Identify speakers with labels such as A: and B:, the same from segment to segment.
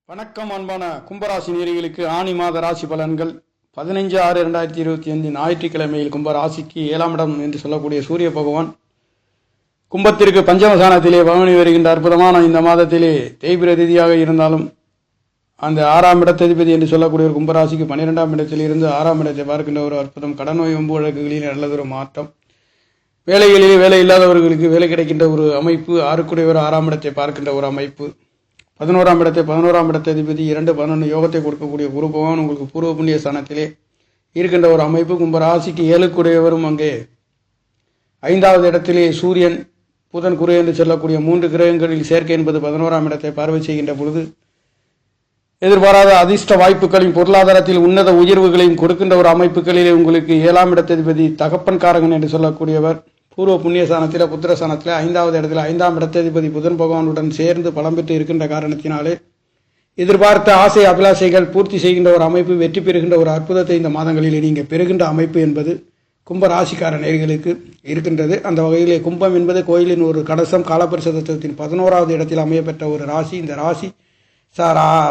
A: வணக்கம் அன்பான கும்பராசி நேயர்களுக்கு ஆனி மாத ராசி பலன்கள் 15/6/2025 ஞாயிற்றுக்கிழமையில் கும்பராசிக்கு 7ஆம் இடம் என்று சொல்லக்கூடிய சூரிய பகவான் கும்பத்திற்கு பஞ்சமஸ்தானத்திலே பவனி வருகின்ற அற்புதமான இந்த மாதத்திலே தேய்பிர ரீதியாக இருந்தாலும் அந்த 6ஆம் இடத்ததிபதி என்று சொல்லக்கூடிய ஒரு கும்பராசிக்கு 12ஆம் இடத்தில் இருந்து 6ஆம் இடத்தை பார்க்கின்ற ஒரு அற்புதம், கடன் நோய் வம்பு வழக்குகளில் நல்லதொரு மாற்றம், வேலைகளிலே வேலை இல்லாதவர்களுக்கு வேலை கிடைக்கின்ற ஒரு அமைப்பு, 6க்குடையவர் 6ஆம் இடத்தை பார்க்கின்ற ஒரு அமைப்பு, 11ஆம் இடத்தை அதிபதி 2-11 யோகத்தை கொடுக்கக்கூடிய குரு பகவான் உங்களுக்கு பூர்வ புண்ணிய ஸ்தானத்திலே இருக்கின்ற ஒரு அமைப்பு. கும்பராசிக்கு 7க்குடையவரும் அங்கே 5வது இடத்திலே சூரியன் புதன் குரு என்று சொல்லக்கூடிய 3 கிரகங்களில் சேர்க்கை என்பது 11ஆம் இடத்தை பார்வை செய்கின்ற பொழுது எதிர்பாராத அதிர்ஷ்ட வாய்ப்புகளையும் பொருளாதாரத்தில் உன்னத உயர்வுகளையும் கொடுக்கின்ற ஒரு அமைப்புகளிலே உங்களுக்கு 7ஆம் இடத்ததிபதி தகப்பன் காரகன் என்று சொல்லக்கூடியவர் பூர்வ புண்ணியஸ்தானத்தில் புத்திரஸ்தானத்தில் 5வது இடத்துல 5ஆம் இடத்ததிபதி புதன் பகவானுடன் சேர்ந்து பலம் பெற்று இருக்கின்ற காரணத்தினாலே எதிர்பார்த்த ஆசை அபிலாசைகள் பூர்த்தி செய்கின்ற ஒரு அமைப்பு, வெற்றி பெறுகின்ற ஒரு அற்புதத்தை இந்த மாதங்களில் நீங்கள் பெறுகின்ற அமைப்பு என்பது கும்ப ராசிக்கார நேயர்களுக்கு இருக்கின்றது. அந்த வகையிலே கும்பம் என்பது கோயிலின் ஒரு கலசம், காலபரிசதத்தின் 11வது இடத்தில் அமையப்பெற்ற ஒரு ராசி. இந்த ராசி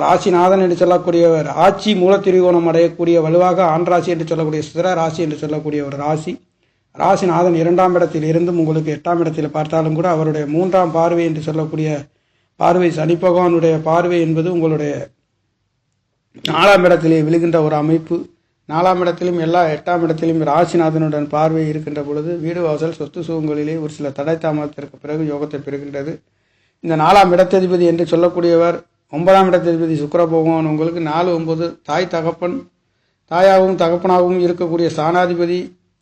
A: ராசிநாதன் என்று சொல்லக்கூடியவர் ஆட்சி மூலத்திரிகோணம் அடையக்கூடிய வலுவாக ஆண் ராசி என்று சொல்லக்கூடிய சிற ராசி என்று சொல்லக்கூடிய ஒரு ராசி. ராசிநாதன் 2ஆம் இடத்தில் இருந்தும் உங்களுக்கு 8ஆம் இடத்தில் பார்த்தாலும் கூட அவருடைய 3ஆம் பார்வை என்று சொல்லக்கூடிய பார்வை, சனி பகவானுடைய பார்வை என்பது உங்களுடைய 4ஆம் இடத்திலே விழுகின்ற ஒரு அமைப்பு. 4ஆம் இடத்திலும் 8ஆம் இடத்திலும் ராசிநாதனுடன் பார்வை இருக்கின்ற பொழுது வீடு வாசல் சொத்து சுகங்களிலே ஒரு சில தடை தாமதத்திற்கு பிறகு யோகத்தை பெறுகின்றது. இந்த 4ஆம் இடத்ததிபதி என்று சொல்லக்கூடியவர் 9ஆம் இடத்ததிபதி சுக்கிர பகவான் உங்களுக்கு 4-9 தாய் தகப்பன், தாயாகவும் தகப்பனாகவும் இருக்கக்கூடிய ஸ்தானாதிபதி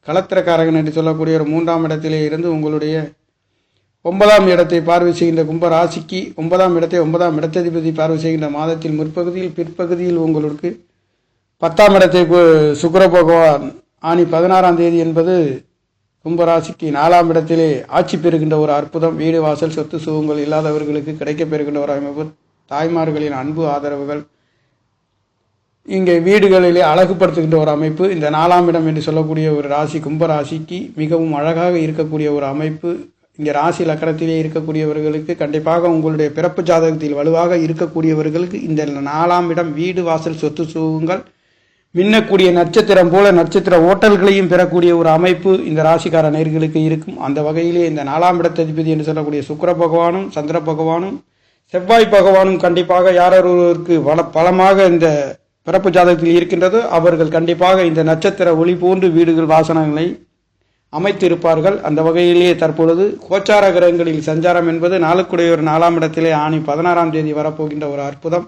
A: களத்திரக்காரகன் என்று சொல்லக்கூடிய ஒரு 3ஆம் இடத்திலே இருந்து உங்களுடைய 9ஆம் இடத்தை பார்வை செய்கின்ற கும்ப ராசிக்கு 9ஆம் இடத்தை 9ஆம் இடத்ததிபதி பார்வை செய்கின்ற மாதத்தில் முற்பகுதியில் பிற்பகுதியில் உங்களுக்கு 10ஆம் இடத்தை சுக்கிர பகவான் ஆனி 16ஆம் தேதி என்பது கும்பராசிக்கு 4ஆம் இடத்திலே ஆட்சி பெறுகின்ற ஒரு அற்புதம். வீடு வாசல் சொத்து சுகங்கள் இல்லாதவர்களுக்கு கிடைக்க பெறுகின்ற ஒரு அமைப்பு, தாய்மார்களின் அன்பு ஆதரவுகள், இங்கே வீடுகளிலே அழகுபடுத்துகின்ற ஒரு அமைப்பு. இந்த 4ஆம் இடம் என்று சொல்லக்கூடிய ஒரு ராசி கும்பராசிக்கு மிகவும் அழகாக இருக்கக்கூடிய ஒரு அமைப்பு. இங்கே ராசி லக்கணத்திலே இருக்கக்கூடியவர்களுக்கு கண்டிப்பாக உங்களுடைய பிறப்பு ஜாதகத்தில் வலுவாக இருக்கக்கூடியவர்களுக்கு இந்த 4ஆம் இடம் வீடு வாசல் சொத்து சுகங்கள் மின்னக்கூடிய நட்சத்திரம் போல நட்சத்திர ஓட்டல்களையும் பெறக்கூடிய ஒரு அமைப்பு இந்த ராசிக்கார நேயர்களுக்கு இருக்கும். அந்த வகையிலே இந்த 4ஆம் இடத்ததிபதி என்று சொல்லக்கூடிய சுக்கிர பகவானும் சந்திர பகவானும் செவ்வாய் பகவானும் கண்டிப்பாக யாரொருவருக்கு பலமாக இந்த பிறப்பு ஜாதகத்தில் இருக்கின்றது அவர்கள் கண்டிப்பாக இந்த நட்சத்திர ஒளி போன்று வீடுகள் வாசனங்களை அமைத்து இருப்பார்கள். அந்த வகையிலேயே தற்பொழுது கோச்சார கிரகங்களில் சஞ்சாரம் என்பது 4க்குடையவர் 4ஆம் இடத்திலே ஆனி 16ஆம் தேதி வரப்போகின்ற ஒரு அற்புதம்.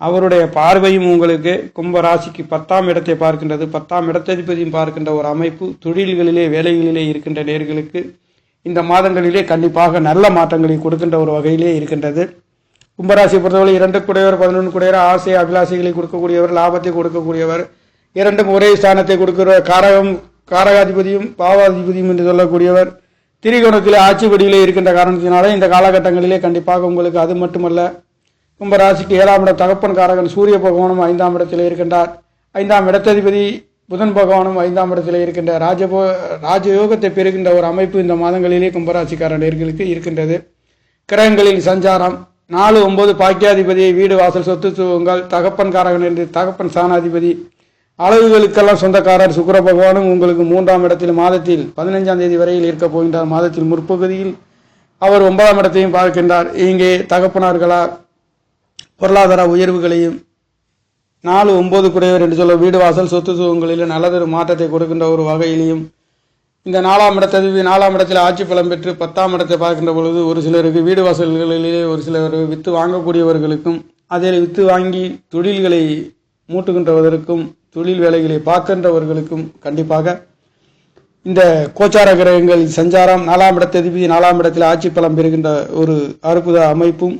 A: அவருடைய பார்வையும் உங்களுக்கு கும்ப ராசிக்கு 10ஆம் இடத்தை பார்க்கின்றது. 10ஆம் இடத்ததிபதியும் பார்க்கின்ற ஒரு அமைப்பு தொழில்களிலே வேலைகளிலே இருக்கின்ற நேயர்களுக்கு இந்த மாதங்களிலே கண்டிப்பாக நல்ல மாற்றங்களை கொடுக்கின்ற ஒரு வகையிலே இருக்கின்றது. கும்பராசியை பொறுத்தவரை 2க்குடையவர் 11க்குடையவர் ஆசை அபிலாசைகளை கொடுக்கக்கூடியவர், லாபத்தை கொடுக்கக்கூடியவர், 2ம் ஒரே ஸ்தானத்தை கொடுக்கிறவர், காரகாதிபதியும் பாவாதிபதியும் என்று சொல்லக்கூடியவர் திரிகோணத்திலே ஆட்சிப்படியிலே இருக்கின்ற காரணத்தினாலே இந்த காலகட்டங்களிலே கண்டிப்பாக உங்களுக்கு அது மட்டுமல்ல கும்பராசிக்கு 7ஆம் இடம் தகப்பன் காரகன் சூரிய பகவானும் 5ஆம் இடத்திலே இருக்கின்றார். 5ஆம் இடத்ததிபதி புதன் பகவானும் 5ஆம் இடத்திலே இருக்கின்ற ராஜயோகத்தை பெறுகின்ற ஒரு அமைப்பு இந்த மாதங்களிலே கும்பராசிக்கார நேயர்களுக்கு இருக்கின்றது. கிரகங்களில் சஞ்சாரம் 4-9 பாக்கியாதிபதியை வீடு வாசல் சொத்து சுகங்கள் தகப்பன் காரகன் என்று தகப்பன் ஸ்தானாதிபதி அளவுகளுக்கெல்லாம் சொந்தக்காரர் சுக்கிர பகவானும் உங்களுக்கு 3ஆம் இடத்தில் மாதத்தில் 15ஆம் தேதி வரையில் இருக்க போகின்றார். மாதத்தில் முற்பகுதியில் அவர் 9ஆம் இடத்தையும் பார்க்கின்றார். இங்கே தகப்பனார்களால் பொருளாதார உயர்வுகளையும் 4-9 என்று சொல்ல வீடு வாசல் சொத்து சுகங்களில் நல்லதொரு மாற்றத்தை கொடுக்கின்ற ஒரு வகையிலையும் இந்த 4ஆம் இடத்ததிபதி 4ஆம் இடத்தில் ஆட்சி பலம் பெற்று 10ஆம் இடத்தை பார்க்கின்ற பொழுது ஒரு சிலருக்கு வீடு வாசல்களிலே ஒரு சிலர் வித்து வாங்கக்கூடியவர்களுக்கும் அதில் வித்து வாங்கி தொழில்களை மூட்டுகின்றவதற்கும் தொழில் வேலைகளை பார்க்கின்றவர்களுக்கும் கண்டிப்பாக இந்த கோச்சார கிரகங்கள் சஞ்சாரம் 4ஆம் இடத்ததிபதி 4ஆம் இடத்தில் ஆட்சி பலம் பெறுகின்ற ஒரு அற்புத அமைப்பும்,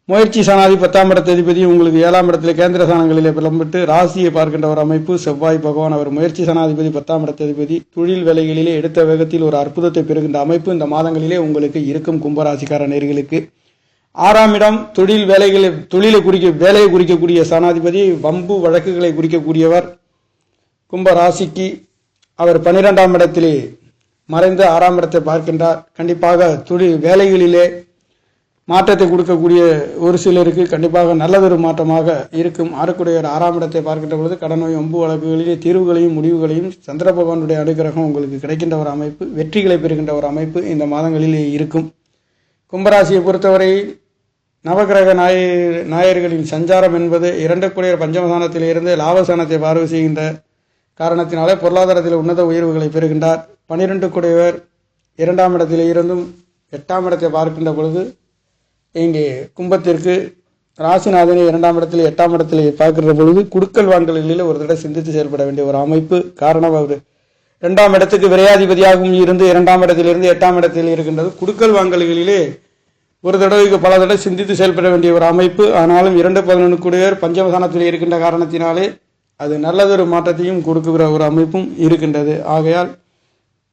A: முயற்சி சனாதி 10ஆம் இடத்ததிபதி உங்களுக்கு 7ஆம் இடத்துல கேந்திர ஸ்தானங்களிலே பலம்பெற்று ராசியை பார்க்கின்ற ஒரு அமைப்பு. செவ்வாய் பகவான் அவர் முயற்சி சனாதிபதி 10ஆம் இடத்ததிபதி தொழில் வேலைகளிலே எடுத்த வேகத்தில் ஒரு அற்புதத்தை பெறுகின்ற அமைப்பு இந்த மாதங்களிலே உங்களுக்கு இருக்கும். கும்பராசிக்கார நேயர்களுக்கு 6ஆம் இடம் தொழில் வேலையை குறிக்கக்கூடிய ஸ்தானாதிபதி, வம்பு வழக்குகளை குறிக்கக்கூடியவர் கும்பராசிக்கு அவர் 12ஆம் இடத்திலே மறைந்து 6ஆம் இடத்தை பார்க்கின்றார். கண்டிப்பாக தொழில் வேலைகளிலே மாற்றத்தை கொடுக்கக்கூடிய ஒரு சிலருக்கு கண்டிப்பாக நல்லதொரு மாற்றமாக இருக்கும். ஆறுக்குடையவர் 6ஆம் இடத்தை பார்க்கின்ற பொழுது கடன் நோய் வம்பு வழக்குகளிலே தீர்வுகளையும் முடிவுகளையும் சந்திர பகவானுடைய அனுகிரகம் உங்களுக்கு கிடைக்கின்ற ஒரு அமைப்பு, வெற்றிகளை பெறுகின்ற ஒரு அமைப்பு இந்த மாதங்களிலே இருக்கும். கும்பராசியை பொறுத்தவரை நவகிரக நாயர்களின் சஞ்சாரம் என்பது 2 குடையர் பஞ்சமஸ்தானத்திலிருந்து லாபஸ்தானத்தை பார்வை செய்கின்ற காரணத்தினாலே பொருளாதாரத்தில் உன்னத உயர்வுகளை பெறுகின்றார். 12 குடையவர் 2ஆம் இடத்திலே இருந்தும் 8ஆம் இடத்தை பார்க்கின்ற பொழுது இங்கே கும்பத்திற்கு ராசிநாதனை 2ஆம் இடத்திலே 8ஆம் இடத்திலே பார்க்கின்ற பொழுது குடுக்கல் வாங்கல்களில் ஒரு தடவை சிந்தித்து செயல்பட வேண்டிய ஒரு அமைப்பு. காரணம், அவர் 2ஆம் இடத்துக்கு விரையாதிபதியாகவும் இருந்து 2ஆம் இடத்திலிருந்து 8ஆம் இடத்தில் இருக்கின்றது. குடுக்கல் வாங்கல்களிலே ஒரு தடவைக்கு பல தடவை சிந்தித்து செயல்பட வேண்டிய ஒரு அமைப்பு. ஆனாலும் 2-11 குடையர் பஞ்சமஸ்தானத்தில் இருக்கின்ற காரணத்தினாலே அது நல்லதொரு மாற்றத்தையும் கொடுக்குகிற ஒரு அமைப்பும் இருக்கின்றது. ஆகையால்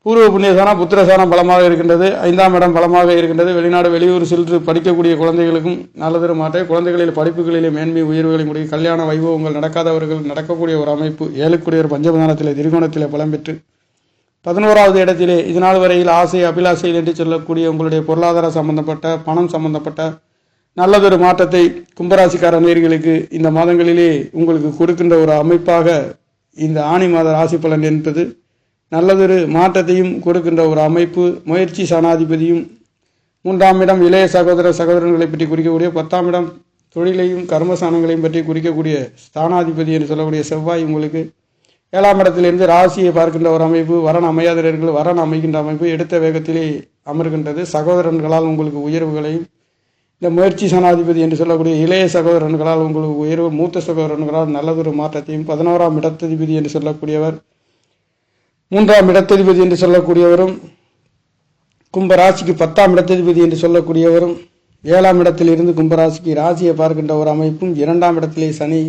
A: பூர்வ புண்ணியஸ்தானம் புத்திரஸ்தானம் பலமாக இருக்கின்றது. 5ஆம் இடம் பலமாக இருக்கின்றது. வெளிநாடு வெளியூர் சென்று படிக்கக்கூடிய குழந்தைகளுக்கும் நல்லதொரு மாற்றம், குழந்தைகளில் படிப்புகளிலே மேன்மை உயர்வுகளை முடியும், கல்யாண வைபவங்கள் நடக்காதவர்கள் நடக்கக்கூடிய ஒரு அமைப்பு. 7 குடையர் பஞ்சமஸ்தானத்திலே திரிகோணத்திலே பலம் பெற்று 11வது இடத்திலே இதனால் வரையில் ஆசை அபிலாசைகள் என்று சொல்லக்கூடிய உங்களுடைய பொருளாதார சம்பந்தப்பட்ட பணம் சம்பந்தப்பட்ட நல்லதொரு மாற்றத்தை கும்பராசிக்கார நேயர்களுக்கு இந்த மாதங்களிலே உங்களுக்கு கொடுக்கின்ற ஒரு அமைப்பாக இந்த ஆனி மாத ராசி பலன் என்பது நல்லதொரு மாற்றத்தையும் கொடுக்கின்ற ஒரு அமைப்பு. முயற்சி சனாதிபதியும் 3ஆம் இடம் இளைய சகோதரர்களை பற்றி குறிக்கக்கூடிய 10ஆம் இடம் தொழிலையும் கர்மஸ்தானங்களையும் பற்றி குறிக்கக்கூடிய ஸ்தானாதிபதி என்று சொல்லக்கூடிய செவ்வாய் உங்களுக்கு 7ஆம் இடத்திலிருந்து ராசியை பார்க்கின்ற ஒரு அமைப்பு. வரன் அமையாதவர்கள் வரன் அமைகின்ற அமைப்பு எடுத்த வேகத்திலே அமர்கின்றது. சகோதரன்களால் உங்களுக்கு உயர்வுகளையும், இந்த முயற்சி சனாதிபதி என்று சொல்லக்கூடிய இளைய சகோதரன்களால் உங்களுக்கு உயர்வு, மூத்த சகோதரன்களால் நல்லதொரு மாற்றத்தையும், 11ஆம் இடத்ததிபதி என்று சொல்லக்கூடியவர் 3ஆம் இடத்ததிபதி என்று சொல்லக்கூடியவரும், கும்பராசிக்கு 10ஆம் இடத்ததிபதி என்று சொல்லக்கூடியவரும் 7ஆம் இடத்தில் இருந்து கும்பராசிக்கு ராசியை பார்க்கின்ற ஒரு அமைப்பும், 2ஆம் இடத்திலே சனி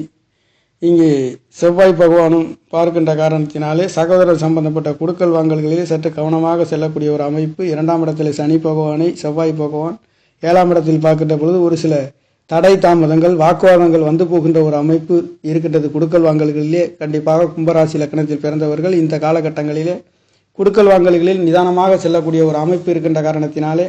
A: இங்கே செவ்வாய் பகவானும் பார்க்கின்ற காரணத்தினாலே சகோதரர் சம்பந்தப்பட்ட குடுக்கல் வாங்கல்களிலே சற்று கவனமாக செல்லக்கூடிய ஒரு அமைப்பு. 2ஆம் இடத்திலே சனி பகவானை செவ்வாய் பகவான் 7ஆம் இடத்தில் பார்க்கின்ற பொழுது ஒரு சில தடை தாமதங்கள் வாக்குவாதங்கள் வந்து போகின்ற ஒரு அமைப்பு இருக்கின்றது. குடுக்கல் வாங்கல்களிலே கண்டிப்பாக கும்பராசி லக்னத்தில் பிறந்தவர்கள் இந்த காலகட்டங்களிலே குடுக்கல் வாங்கல்களில் நிதானமாக செல்லக்கூடிய ஒரு அமைப்பு இருக்கின்ற காரணத்தினாலே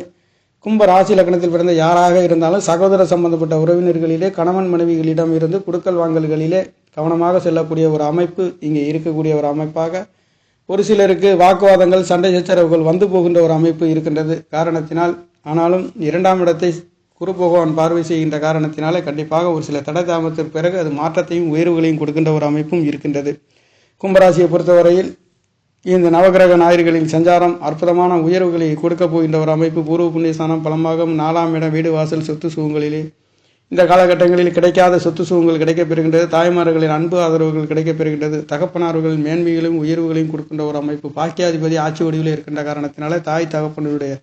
A: கும்ப ராசி லக்னத்தில் பிறந்த யாராக இருந்தாலும் சகோதர சம்பந்தப்பட்ட உறவினர்களிலே கணவன் மனைவிகளிடம் இருந்து குடுக்கல் வாங்கல்களிலே கவனமாக செல்லக்கூடிய ஒரு அமைப்பு இங்கே இருக்கக்கூடிய ஒரு அமைப்பாக, ஒரு சிலருக்கு வாக்குவாதங்கள் சண்டை சச்சரவுகள் வந்து போகின்ற ஒரு அமைப்பு இருக்கின்றது காரணத்தினால். ஆனாலும் 2ஆம் இடத்தை குரு பகவான் பார்வை செய்கின்ற காரணத்தினாலே கண்டிப்பாக ஒரு சில தடை தாமதத்திற்கு பிறகு அது மாற்றத்தையும் உயர்வுகளையும் கொடுக்கின்ற ஒரு அமைப்பும் இருக்கின்றது. கும்பராசியை பொறுத்தவரையில் இந்த நவகிரக நாயர்களின் சஞ்சாரம் அற்புதமான உயர்வுகளை கொடுக்க போகின்ற ஒரு அமைப்பு. பூர்வ புண்ணியஸ்தானம் பலமாக 4ஆம் இடம் வீடு வாசல் சொத்து சுகங்களிலே இந்த காலகட்டங்களில் கிடைக்காத சொத்து சுகங்கள் கிடைக்கப்பெறுகின்றது. தாய்மார்களின் அன்பு ஆதரவுகள் கிடைக்கப்பெறுகின்றது. தகப்பனார்களின் மேன்மைகளையும் உயர்வுகளையும் கொடுக்கின்ற ஒரு அமைப்பு. பாக்கியாதிபதி ஆட்சி வடிவில் இருக்கின்ற காரணத்தினாலே தாய் தகப்பனுடைய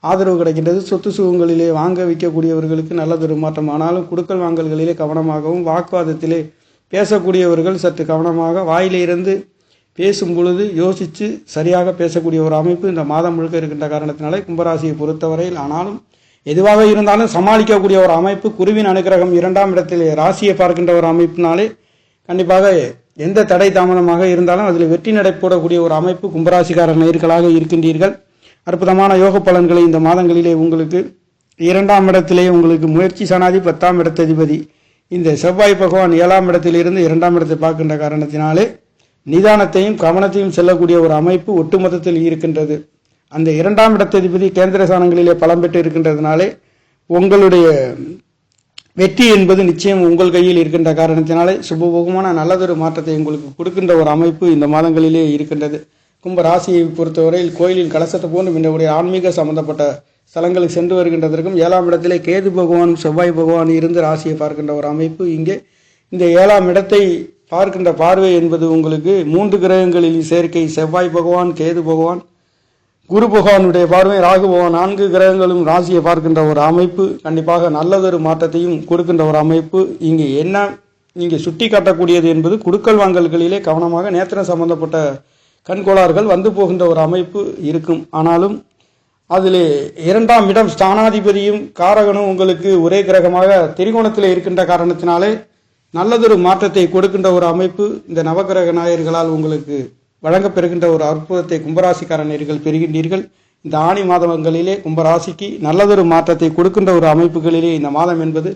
A: ஆதரவு கிடைக்கின்றது. சொத்து சுகங்களிலே வாங்க வைக்கக்கூடியவர்களுக்கு நல்லதொரு மாற்றம். ஆனாலும் குடுக்கல் வாங்கல்களிலே கவனமாகவும், வாக்குவாதத்திலே பேசக்கூடியவர்கள் சற்று கவனமாக வாயிலிருந்து பேசும் பொழுது யோசித்து சரியாக பேசக்கூடிய ஒரு அமைப்பு இந்த மாதம் முழுக்க இருக்கின்ற காரணத்தினாலே கும்பராசியை பொறுத்தவரையில். ஆனாலும் எதுவாக இருந்தாலும் சமாளிக்கக்கூடிய ஒரு அமைப்பு. குருவின் அனுகிரகம் 2ஆம் இடத்தில் ராசியை பார்க்கின்ற ஒரு அமைப்பினாலே கண்டிப்பாக எந்த தடை தாமதமாக இருந்தாலும் அதில் வெற்றி நடைபோடக்கூடிய ஒரு அமைப்பு கும்பராசிக்கார நேயர்களாக இருக்கின்றீர்கள். அற்புதமான யோக பலன்களை இந்த மாதங்களிலே உங்களுக்கு 2ஆம் இடத்திலே உங்களுக்கு முயற்சி சனாதி 10ஆம் இடத்ததிபதி இந்த செவ்வாய் பகவான் 7ஆம் இடத்திலிருந்து 2ஆம் இடத்தை பார்க்கின்ற காரணத்தினாலே நிதானத்தையும் கவனத்தையும் செல்லக்கூடிய ஒரு அமைப்பு ஒட்டுமொத்தத்தில் இருக்கின்றது. அந்த 2ஆம் இடத்ததிபதி கேந்திர ஸ்தானங்களிலே பலம் பெற்று இருக்கின்றதுனாலே உங்களுடைய வெற்றி என்பது நிச்சயம் உங்கள் கையில் இருக்கின்ற காரணத்தினாலே சுபபோகமான நல்லதொரு மாற்றத்தை உங்களுக்கு கொடுக்கின்ற ஒரு அமைப்பு இந்த மாதங்களிலே இருக்கின்றது. கும்ப ராசியை பொறுத்தவரையில் கோயிலில் கலசத்தை போன்று என்னுடைய ஆன்மீக சம்பந்தப்பட்ட ஸ்தலங்களுக்கு சென்று வருகின்றதற்கும் 7ஆம் இடத்திலே கேது பகவான் செவ்வாய் பகவான் இருந்து ராசியை பார்க்கின்ற ஒரு அமைப்பு. இங்கே இந்த 7ஆம் இடத்தை பார்க்கின்ற பார்வை என்பது உங்களுக்கு 3 கிரகங்களில் சேர்க்கை. செவ்வாய் பகவான், கேது பகவான், குரு பகவானுடைய பார்வை, ராகு பகவான் 4 கிரகங்களும் ராசியை பார்க்கின்ற ஒரு அமைப்பு கண்டிப்பாக நல்லதொரு மாற்றத்தையும் கொடுக்கின்ற ஒரு அமைப்பு. இங்கே என்ன இங்கே சுட்டி காட்டக்கூடியது என்பது குடுக்கல் வாங்கல்களிலே கவனமாக நேத்திரம் சம்பந்தப்பட்ட கண்கோளாறுகள் வந்து போகின்ற ஒரு அமைப்பு இருக்கும். ஆனாலும் அதிலே 2ஆம் இடம் ஸ்தானாதிபதியும் காரகனும் உங்களுக்கு ஒரே கிரகமாக திரிகோணத்தில் இருக்கின்ற காரணத்தினாலே நல்லதொரு மாற்றத்தை கொடுக்கின்ற ஒரு அமைப்பு இந்த நவகிரக நாயர்களால் உங்களுக்கு வழங்கப்பெறுகின்ற ஒரு அற்புதத்தை கும்பராசிக்கார நேயர்கள் பெறுகின்றீர்கள். இந்த ஆணி மாதங்களிலே கும்பராசிக்கு நல்லதொரு மாற்றத்தை கொடுக்கின்ற ஒரு அமைப்புகளிலே இந்த மாதம் என்பது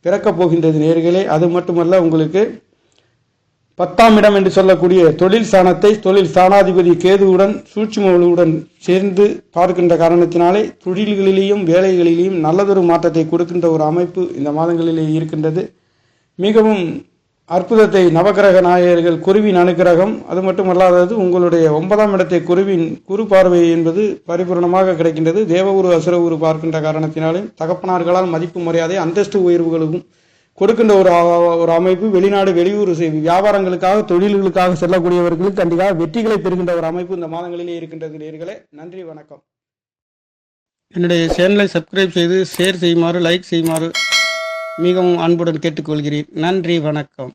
A: பிறக்கப் போகின்றது நேர்களே. அது மட்டுமல்ல, உங்களுக்கு 10ஆம் இடம் என்று சொல்லக்கூடிய தொழில் ஸ்தானத்தை தொழில் ஸ்தானாதிபதி கேதுவுடன் சூட்சுமவுடன் சேர்ந்து பார்க்கின்ற காரணத்தினாலே தொழில்களிலேயும் வேலைகளிலேயும் நல்லதொரு மாற்றத்தை கொடுக்கின்ற ஒரு அமைப்பு இந்த மாதங்களிலே இருக்கின்றது. மிகவும் அற்புதத்தை நவகிரக நாயகர்கள் குருவின் அனுக்கிரகம், அது மட்டுமல்லாதது உங்களுடைய 9ஆம் இடத்தை குருவின் குரு பார்வை என்பது பரிபூர்ணமாக கிடைக்கின்றது. தேவகுரு அசுரகுரு பார்க்கின்ற காரணத்தினாலே தகப்பனார்களால் மதிப்பு மரியாதை அந்தஸ்து உயர்வுகளுக்கும் கொடுக்கின்ற ஒரு அமைப்பு. வெளிநாடு வெளியூர் வியாபாரங்களுக்காக தொழில்களுக்காக செல்லக்கூடியவர்களுக்கு கண்டிப்பாக வெற்றிகளை பெறுகின்ற ஒரு அமைப்பு இந்த மாதங்களிலே இருக்கின்றது நேர்களே. நன்றி, வணக்கம். என்னுடைய சேனலை சப்ஸ்கிரைப் செய்து ஷேர் செய்யுமாறு லைக் செய்யுமாறு மிகவும் அன்புடன் கேட்டுக்கொள்கிறேன். நன்றி, வணக்கம்.